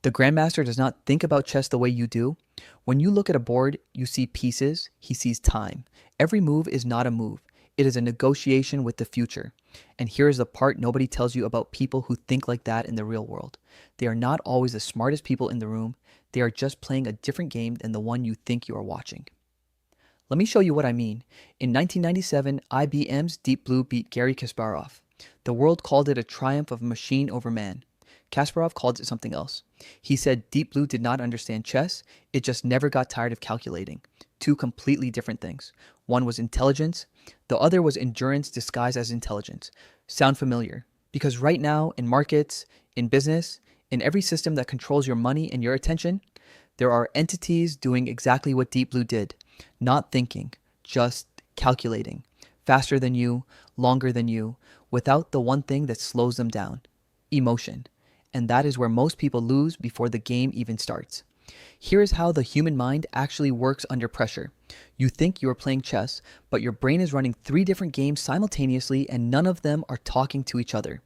The grandmaster does not think about chess the way you do. When you look at a board, you see pieces, he sees time. Every move is not a move. It is a negotiation with the future. And here is the part nobody tells you about people who think like that in the real world. They are not always the smartest people in the room. They are just playing a different game than the one you think you are watching. Let me show you what I mean. In 1997, IBM's Deep Blue beat Garry Kasparov. The world called it a triumph of machine over man. Kasparov called it something else. He said Deep Blue did not understand chess, it just never got tired of calculating. Two completely different things. One was intelligence, the other was endurance disguised as intelligence. Sound familiar? Because right now, in markets, in business, in every system that controls your money and your attention, there are entities doing exactly what Deep Blue did. Not thinking, just calculating. Faster than you, longer than you, without the one thing that slows them down. Emotion. And that is where most people lose before the game even starts. Here is how the human mind actually works under pressure. You think you are playing chess, but your brain is running 3 different games simultaneously and none of them are talking to each other.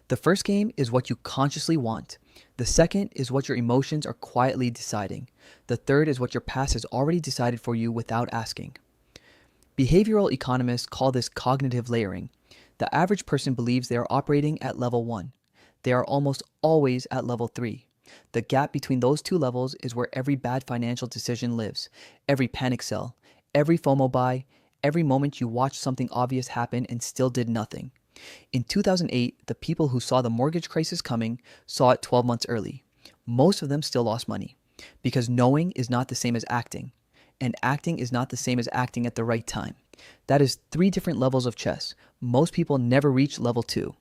The first game is what you consciously want. The second is what your emotions are quietly deciding. The third is what your past has already decided for you without asking. Behavioral economists call this cognitive layering. The average person believes they are operating at level 1. They are almost always at level 3. The gap between those 2 levels is where every bad financial decision lives, every panic sell, every FOMO buy, every moment you watched something obvious happen and still did nothing. In 2008, the people who saw the mortgage crisis coming saw it 12 months early. Most of them still lost money because knowing is not the same as acting, and acting is not the same as acting at the right time. That is 3 different levels of chess. Most people never reach level 2.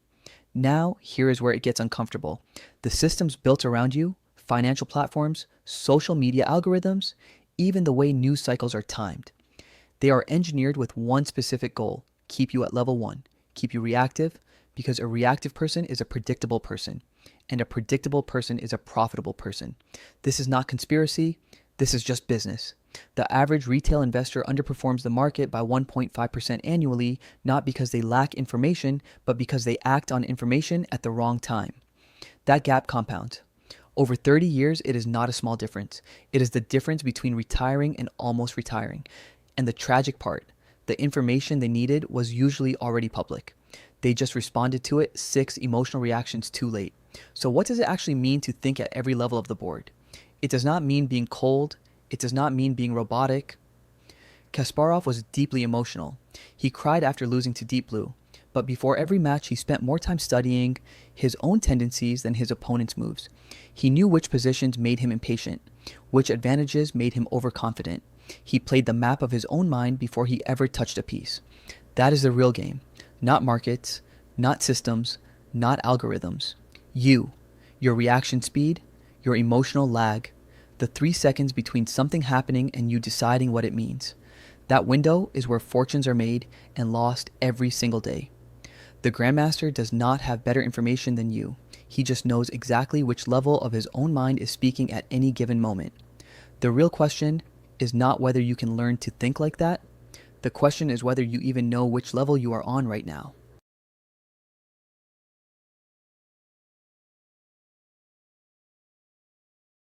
Now, here is where it gets uncomfortable. The systems built around you, financial platforms, social media algorithms, even the way news cycles are timed. They are engineered with one specific goal: keep you at level 1, keep you reactive, because a reactive person is a predictable person, and a predictable person is a profitable person. This is not conspiracy, this is just business. The average retail investor underperforms the market by 1.5% annually, not because they lack information, but because they act on information at the wrong time. That gap compounds. Over 30 years, it is not a small difference. It is the difference between retiring and almost retiring. And the tragic part, the information they needed was usually already public. They just responded to it 6 emotional reactions too late. So what does it actually mean to think at every level of the board? It does not mean being cold. It does not mean being robotic. Kasparov was deeply emotional. He cried after losing to Deep Blue, but before every match he spent more time studying his own tendencies than his opponent's moves. He knew which positions made him impatient, which advantages made him overconfident. He played the map of his own mind before he ever touched a piece. That is the real game. Not markets, not systems, not algorithms. You, your reaction speed, your emotional lag, the 3 seconds between something happening and you deciding what it means. That window is where fortunes are made and lost every single day. The Grandmaster does not have better information than you. He just knows exactly which level of his own mind is speaking at any given moment. The real question is not whether you can learn to think like that. The question is whether you even know which level you are on right now.